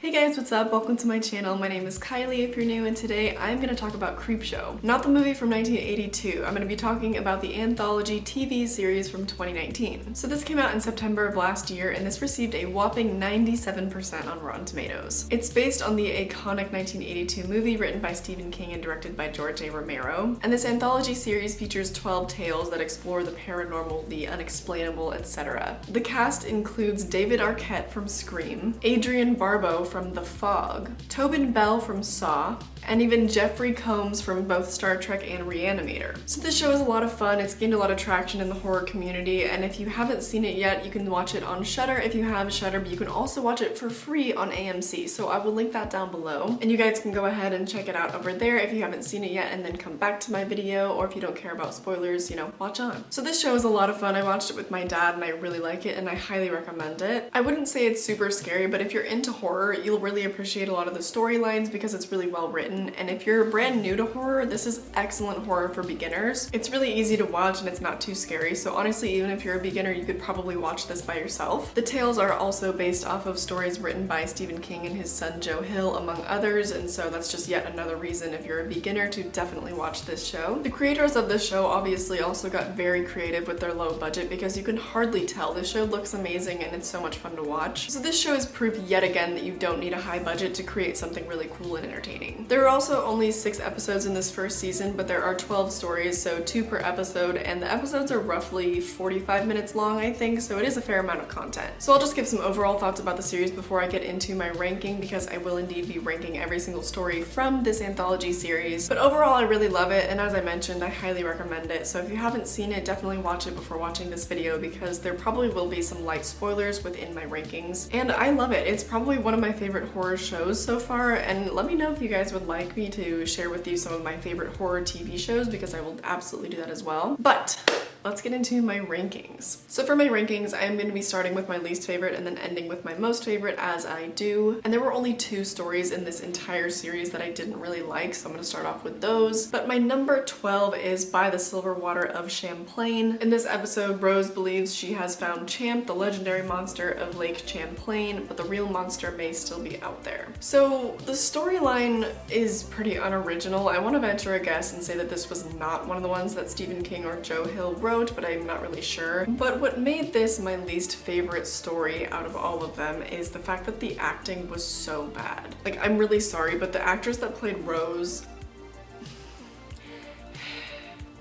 Hey guys, what's up? Welcome to my channel. My name is Kylie if you're new, and today I'm going to talk about Creepshow. Not the movie from 1982. I'm going to be talking about the anthology TV series from 2019. So this came out in September of last year, and this received a whopping 97% on Rotten Tomatoes. It's based on the iconic 1982 movie written by Stephen King and directed by George A. Romero. And this anthology series features 12 tales that explore the paranormal, the unexplainable, etc. The cast includes David Arquette from Scream, Adrienne Barbeau from The Fog, Tobin Bell from Saw, and even Jeffrey Combs from both Star Trek and Reanimator. So this show is a lot of fun. It's gained a lot of traction in the horror community, and if you haven't seen it yet, you can watch it on Shudder if you have Shudder, but you can also watch it for free on AMC, so I will link that down below. And you guys can go ahead and check it out over there if you haven't seen it yet, and then come back to my video, or if you don't care about spoilers, watch on. So this show is a lot of fun. I watched it with my dad, and I really like it, and I highly recommend it. I wouldn't say it's super scary, but if you're into horror, you'll really appreciate a lot of the storylines because it's really well written. And if you're brand new to horror, this is excellent horror for beginners. It's really easy to watch and it's not too scary, so honestly, even if you're a beginner, you could probably watch this by yourself. The tales are also based off of stories written by Stephen King and his son Joe Hill, among others, and so that's just yet another reason if you're a beginner to definitely watch this show. The creators of this show obviously also got very creative with their low budget because you can hardly tell. The show looks amazing and it's so much fun to watch. So this show is proof yet again that you don't need a high budget to create something really cool and entertaining. There are also only 6 episodes in this first season, but there are 12 stories, so 2 per episode, and the episodes are roughly 45 minutes long, I think, so it is a fair amount of content. So I'll just give some overall thoughts about the series before I get into my ranking, because I will indeed be ranking every single story from this anthology series. But overall, I really love it, and as I mentioned, I highly recommend it. So if you haven't seen it, definitely watch it before watching this video, because there probably will be some light spoilers within my rankings. And I love it. It's probably one of my favorite horror shows so far, and let me know if you guys would like me to share with you some of my favorite horror TV shows, because I will absolutely do that as well. But let's get into my rankings. So for my rankings, I am going to be starting with my least favorite and then ending with my most favorite, as I do. And there were only 2 stories in this entire series that I didn't really like, so I'm going to start off with those. But my number 12 is By the Silver Water of Champlain. In this episode, Rose believes she has found Champ, the legendary monster of Lake Champlain, but the real monster may still be out there. So the storyline is pretty unoriginal. I want to venture a guess and say that this was not one of the ones that Stephen King or Joe Hill wrote, but I'm not really sure. But what made this my least favorite story out of all of them is the fact that the acting was so bad. Like, I'm really sorry, but the actress that played Rose,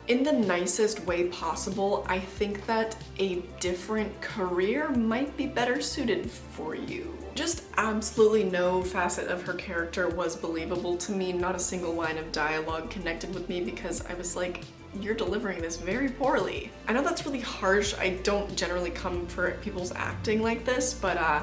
in the nicest way possible, I think that a different career might be better suited for you. Just absolutely no facet of her character was believable to me. Not a single line of dialogue connected with me, because I was like, you're delivering this very poorly. I know that's really harsh. I don't generally come for people's acting like this, but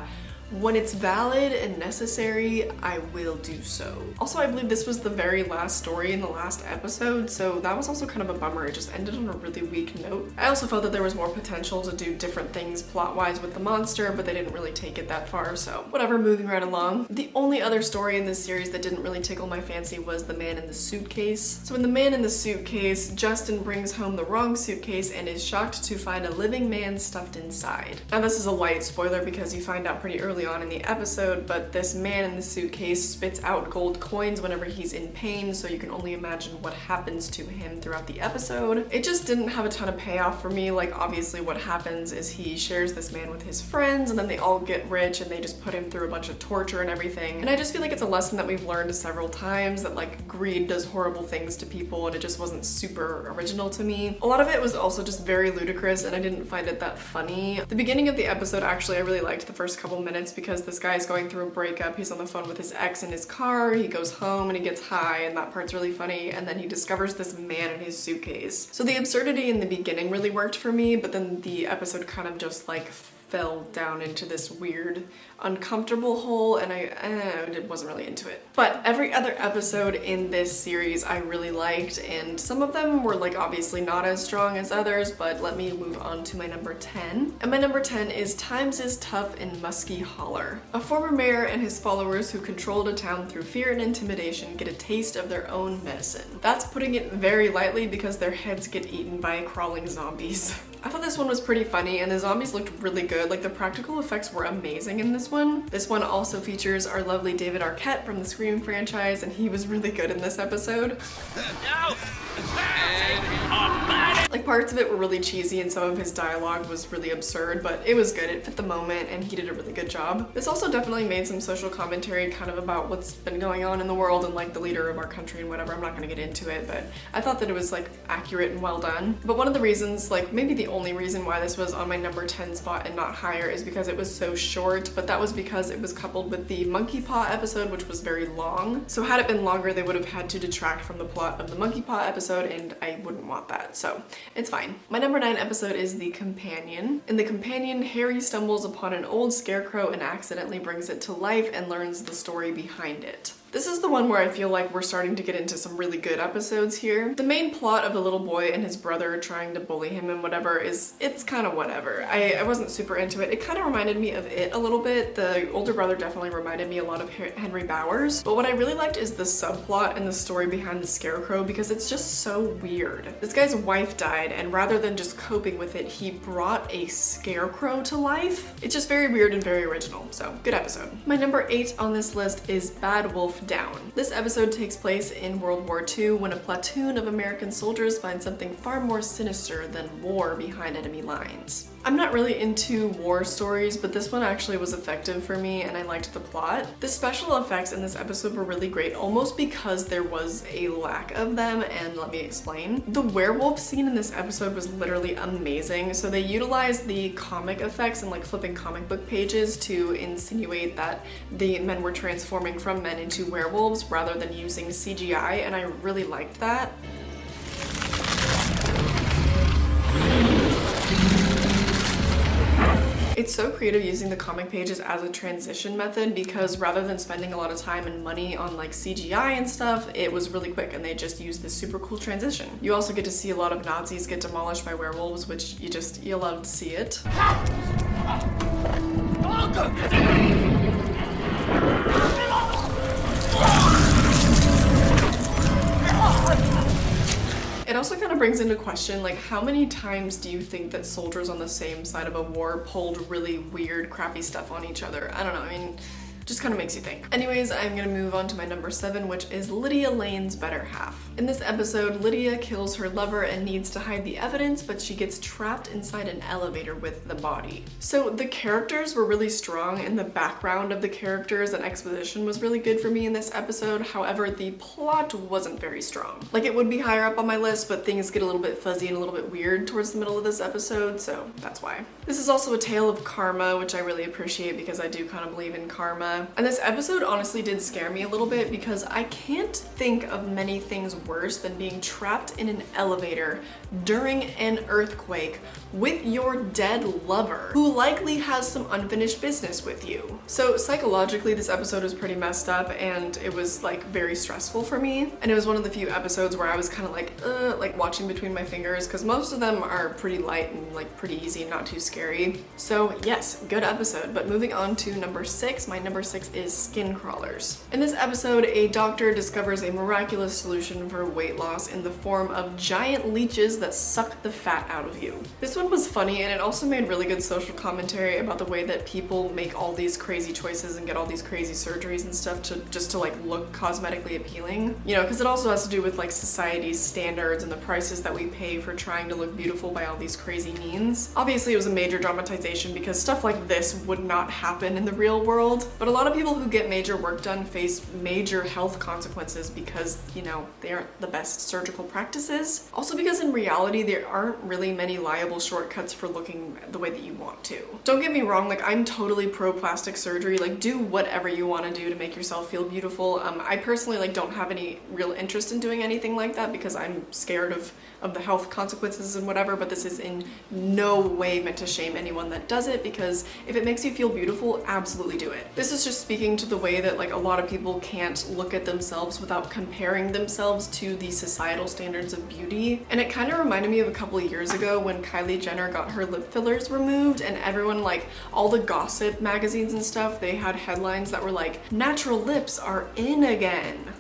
when it's valid and necessary, I will do so. Also, I believe this was the very last story in the last episode, so that was also kind of a bummer. It just ended on a really weak note. I also felt that there was more potential to do different things plot-wise with the monster, but they didn't really take it that far, so whatever, moving right along. The only other story in this series that didn't really tickle my fancy was The Man in the Suitcase. So in The Man in the Suitcase, Justin brings home the wrong suitcase and is shocked to find a living man stuffed inside. Now this is a light spoiler because you find out pretty early on in the episode, but this man in the suitcase spits out gold coins whenever he's in pain, so you can only imagine what happens to him throughout the episode. It just didn't have a ton of payoff for me. Like, obviously what happens is he shares this man with his friends, and then they all get rich and they just put him through a bunch of torture and everything. And I just feel like it's a lesson that we've learned several times, that like greed does horrible things to people, and it just wasn't super original to me. A lot of it was also just very ludicrous, and I didn't find it that funny. The beginning of the episode, actually, I really liked the first couple minutes because this guy's going through a breakup. He's on the phone with his ex in his car. He goes home and he gets high, and that part's really funny. And then he discovers this man in his suitcase. So the absurdity in the beginning really worked for me, but then the episode kind of just like fell down into this weird, uncomfortable hole, and I wasn't really into it. But every other episode in this series I really liked, and some of them were like obviously not as strong as others, but let me move on to my number 10. And my number 10 is Times is Tough in Muskie Holler. A former mayor and his followers who controlled a town through fear and intimidation get a taste of their own medicine. That's putting it very lightly, because their heads get eaten by crawling zombies. I thought this one was pretty funny and the zombies looked really good. Like the practical effects were amazing in this one. This one also features our lovely David Arquette from the Scream franchise, and he was really good in this episode. No! Like parts of it were really cheesy and some of his dialogue was really absurd, but it was good. It fit the moment and he did a really good job. This also definitely made some social commentary kind of about what's been going on in the world and like the leader of our country and whatever. I'm not gonna get into it, but I thought that it was like accurate and well done. But one of the reasons, like maybe the only reason why this was on my number 10 spot and not higher is because it was so short, but that was because it was coupled with the monkey paw episode, which was very long. So had it been longer, they would have had to detract from the plot of the monkey paw episode, and I wouldn't want that, so it's fine. My number 9 episode is The Companion. In The Companion, Harry stumbles upon an old scarecrow and accidentally brings it to life and learns the story behind it. This is the one where I feel like we're starting to get into some really good episodes here. The main plot of the little boy and his brother trying to bully him and whatever it's kind of whatever. I wasn't super into it. It kind of reminded me of It a little bit. The older brother definitely reminded me a lot of Henry Bowers. But what I really liked is the subplot and the story behind the scarecrow because it's just so weird. This guy's wife died, and rather than just coping with it, he brought a scarecrow to life. It's just very weird and very original, so good episode. My number 8 on this list is Bad Wolf Down. This episode takes place in World War II when a platoon of American soldiers find something far more sinister than war behind enemy lines. I'm not really into war stories, but this one actually was effective for me and I liked the plot. The special effects in this episode were really great, almost because there was a lack of them, and let me explain. The werewolf scene in this episode was literally amazing. So they utilized the comic effects and like flipping comic book pages to insinuate that the men were transforming from men into werewolves rather than using CGI, and I really liked that. It's so creative using the comic pages as a transition method because rather than spending a lot of time and money on like CGI and stuff, it was really quick and they just used this super cool transition. You also get to see a lot of Nazis get demolished by werewolves, which you love to see it. It also kind of brings into question, like, how many times do you think that soldiers on the same side of a war pulled really weird, crappy stuff on each other? I don't know, I mean, just kind of makes you think. Anyways, I'm gonna move on to my number 7, which is Lydia Lane's better half. In this episode, Lydia kills her lover and needs to hide the evidence, but she gets trapped inside an elevator with the body. So the characters were really strong and the background of the characters and exposition was really good for me in this episode. However, the plot wasn't very strong. Like, it would be higher up on my list, but things get a little bit fuzzy and a little bit weird towards the middle of this episode, so that's why. This is also a tale of karma, which I really appreciate because I do kind of believe in karma. And this episode honestly did scare me a little bit because I can't think of many things worse than being trapped in an elevator during an earthquake with your dead lover, who likely has some unfinished business with you. So psychologically, this episode was pretty messed up and it was like very stressful for me. And it was one of the few episodes where I was kind of like watching between my fingers because most of them are pretty light and like pretty easy and not too scary. So yes, good episode. But moving on to number 6, my number 6 is Skin Crawlers. In this episode, a doctor discovers a miraculous solution for weight loss in the form of giant leeches that suck the fat out of you. This one was funny and it also made really good social commentary about the way that people make all these crazy choices and get all these crazy surgeries and stuff to like look cosmetically appealing. You know, because it also has to do with like society's standards and the prices that we pay for trying to look beautiful by all these crazy means. Obviously, it was a major dramatization because stuff like this would not happen in the real world, but a lot of people who get major work done face major health consequences because, you know, they aren't the best surgical practices. Also because in reality, there aren't really many liable shortcuts for looking the way that you want to. Don't get me wrong, like, I'm totally pro plastic surgery. Like, do whatever you want to do to make yourself feel beautiful. I personally like don't have any real interest in doing anything like that because I'm scared of the health consequences and whatever, but this is in no way meant to shame anyone that does it because if it makes you feel beautiful, absolutely do it. This is just speaking to the way that like a lot of people can't look at themselves without comparing themselves to the societal standards of beauty. And it kind of reminded me of a couple of years ago when Kylie Jenner got her lip fillers removed and everyone, like all the gossip magazines and stuff, they had headlines that were like, natural lips are in again.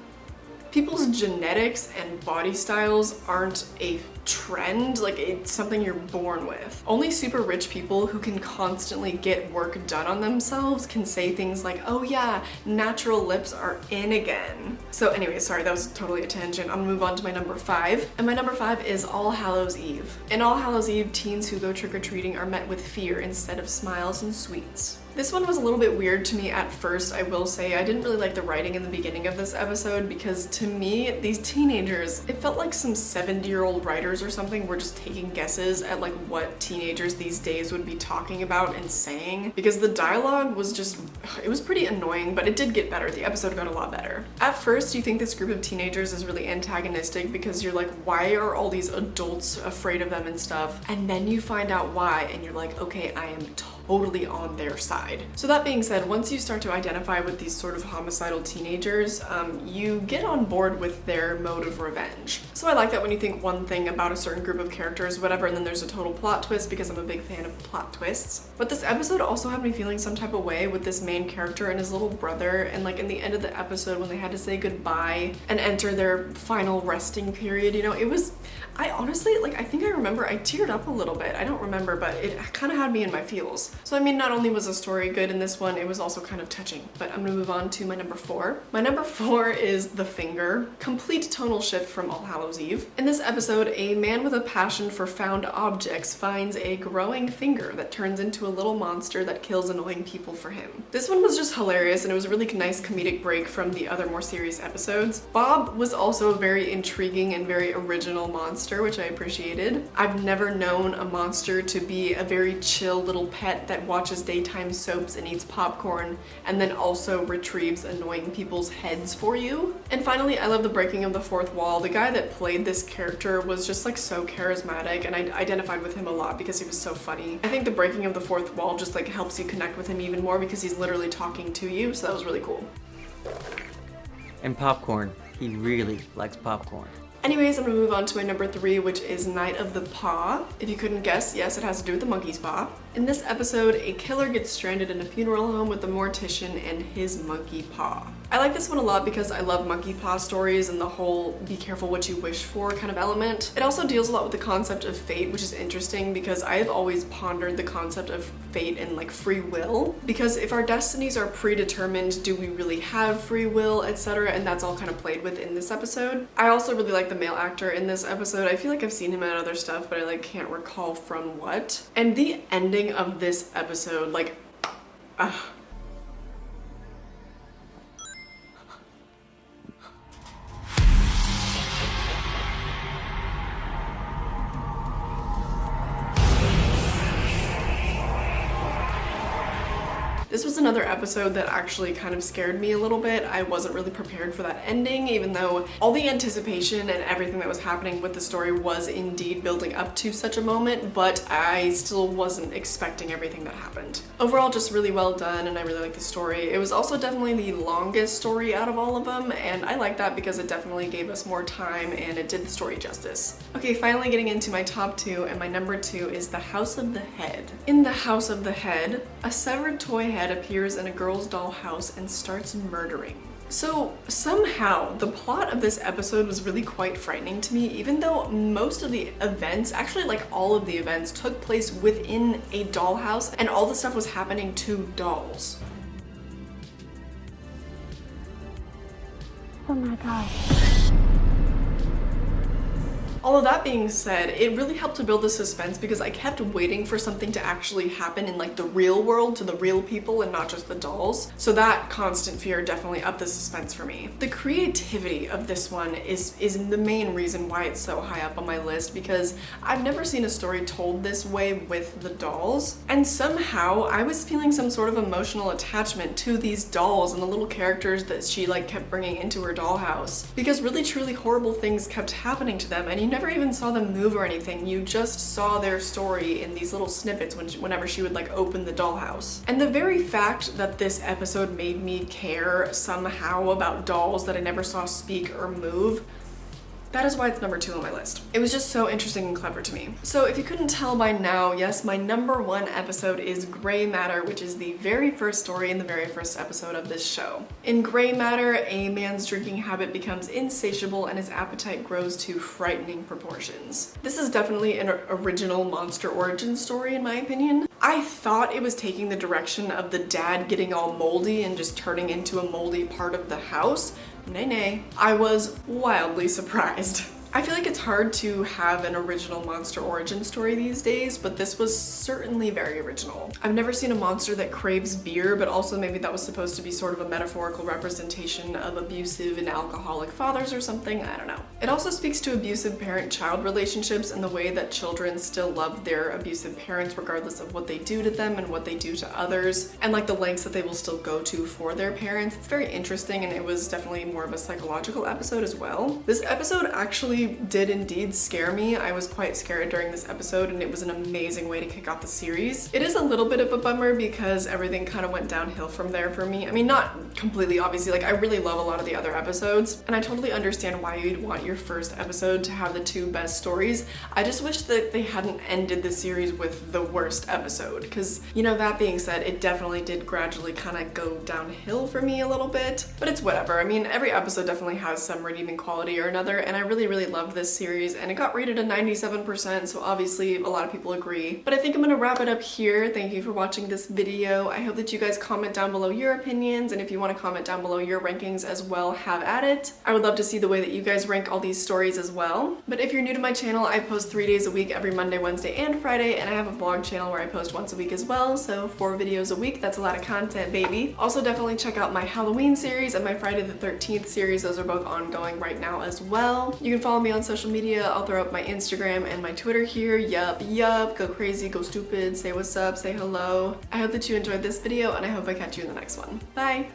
People's genetics and body styles aren't a trend, like it's something you're born with. Only super rich people who can constantly get work done on themselves can say things like, oh yeah, natural lips are in again. So anyway, sorry, that was totally a tangent. I'm gonna move on to my number 5. And my number 5 is All Hallows Eve. In All Hallows Eve, teens who go trick-or-treating are met with fear instead of smiles and sweets. This one was a little bit weird to me at first, I will say. I didn't really like the writing in the beginning of this episode because to me, these teenagers, it felt like some 70-year-old writers or something were just taking guesses at like what teenagers these days would be talking about and saying, because the dialogue was just, it was pretty annoying, but it did get better. The episode got a lot better. At first, you think this group of teenagers is really antagonistic because you're like, why are all these adults afraid of them and stuff? And then you find out why and you're like, okay, I am totally on their side. So that being said, once you start to identify with these sort of homicidal teenagers, you get on board with their mode of revenge. So I like that when you think one thing about a certain group of characters, whatever, and then there's a total plot twist because I'm a big fan of plot twists. But this episode also had me feeling some type of way with this main character and his little brother, and like in the end of the episode when they had to say goodbye and enter their final resting period, you know, it was, I honestly, like, I think I remember I teared up a little bit. I don't remember, but it kind of had me in my feels. So I mean, not only was the story good in this one, it was also kind of touching. But I'm gonna move on to my number 4. My number 4 is The Finger. Complete tonal shift from All Hallows Eve. In this episode, a man with a passion for found objects finds a growing finger that turns into a little monster that kills annoying people for him. This one was just hilarious and it was a really nice comedic break from the other more serious episodes. Bob was also a very intriguing and very original monster, which I appreciated. I've never known a monster to be a very chill little pet that watches daytime soaps and eats popcorn and then also retrieves annoying people's heads for you. And finally, I love the breaking of the fourth wall. The guy that played this character was just like so charismatic and I identified with him a lot because he was so funny. I think the breaking of the fourth wall just like helps you connect with him even more because he's literally talking to you, so that was really cool. And popcorn. He really likes popcorn. Anyways, I'm gonna move on to my number 3, which is Night of the Paw. If you couldn't guess, yes, it has to do with the monkey's paw. In this episode, a killer gets stranded in a funeral home with a mortician and his monkey paw. I like this one a lot because I love monkey paw stories and the whole be careful what you wish for kind of element. It also deals a lot with the concept of fate, which is interesting because I have always pondered the concept of fate and like free will. Because if our destinies are predetermined, do we really have free will, etc.? And that's all kind of played with in this episode. I also really like the male actor in this episode. I feel like I've seen him in other stuff, but I like can't recall from what. And the ending of this episode, like, this was another episode that actually kind of scared me a little bit. I wasn't really prepared for that ending, even though all the anticipation and everything that was happening with the story was indeed building up to such a moment, but I still wasn't expecting everything that happened. Overall, just really well done, and I really like the story. It was also definitely the longest story out of all of them, and I like that because it definitely gave us more time and it did the story justice. Okay, finally getting into my top 2, and my number 2 is The House of the Head. In The House of the Head, a severed toy head appears in a girl's doll house and starts murdering. So somehow the plot of this episode was really quite frightening to me, even though most of the events, actually like all of the events, took place within a dollhouse and all the stuff was happening to dolls. Oh my god. All of that being said, it really helped to build the suspense because I kept waiting for something to actually happen in like the real world to the real people and not just the dolls. So that constant fear definitely upped the suspense for me. The creativity of this one is the main reason why it's so high up on my list, because I've never seen a story told this way with the dolls. And somehow I was feeling some sort of emotional attachment to these dolls and the little characters that she like kept bringing into her dollhouse, because really truly horrible things kept happening to them and you never even saw them move or anything. You just saw their story in these little snippets whenever she would like open the dollhouse. And the very fact that this episode made me care somehow about dolls that I never saw speak or move, That is why it's number 2 on my list. It was just so interesting and clever to me. So if you couldn't tell by now, yes, my number 1 episode is Gray Matter, which is the very first story in the very first episode of this show. In Gray Matter, a man's drinking habit becomes insatiable and his appetite grows to frightening proportions. This is definitely an original monster origin story in my opinion. I thought it was taking the direction of the dad getting all moldy and just turning into a moldy part of the house. Nay. I was wildly surprised. I feel like it's hard to have an original monster origin story these days, but this was certainly very original. I've never seen a monster that craves beer, but also maybe that was supposed to be sort of a metaphorical representation of abusive and alcoholic fathers or something, I don't know. It also speaks to abusive parent-child relationships and the way that children still love their abusive parents regardless of what they do to them and what they do to others, and like the lengths that they will still go to for their parents. It's very interesting, and it was definitely more of a psychological episode as well. This episode actually did indeed scare me. I was quite scared during this episode, and it was an amazing way to kick off the series. It is a little bit of a bummer because everything kind of went downhill from there for me. I mean, not completely obviously, like I really love a lot of the other episodes, and I totally understand why you'd want your first episode to have the 2 best stories. I just wish that they hadn't ended the series with the worst episode, because, you know, that being said, it definitely did gradually kind of go downhill for me a little bit, but it's whatever. I mean, every episode definitely has some redeeming quality or another, and I really loved this series, and it got rated a 97%, so obviously a lot of people agree. But I think I'm gonna wrap it up here. Thank you for watching this video. I hope that you guys comment down below your opinions, and if you want to comment down below your rankings as well, have at it. I would love to see the way that you guys rank all these stories as well. But if you're new to my channel, I post 3 days a week, every Monday, Wednesday, and Friday, and I have a vlog channel where I post once a week as well, so 4 videos a week. That's a lot of content, baby. Also, definitely check out my Halloween series and my Friday the 13th series. Those are both ongoing right now as well. You can follow me on social media. I'll throw up my Instagram and my Twitter here. Yup, go crazy, go stupid, say what's up, say hello. I hope that you enjoyed this video, and I hope I catch you in the next one. Bye!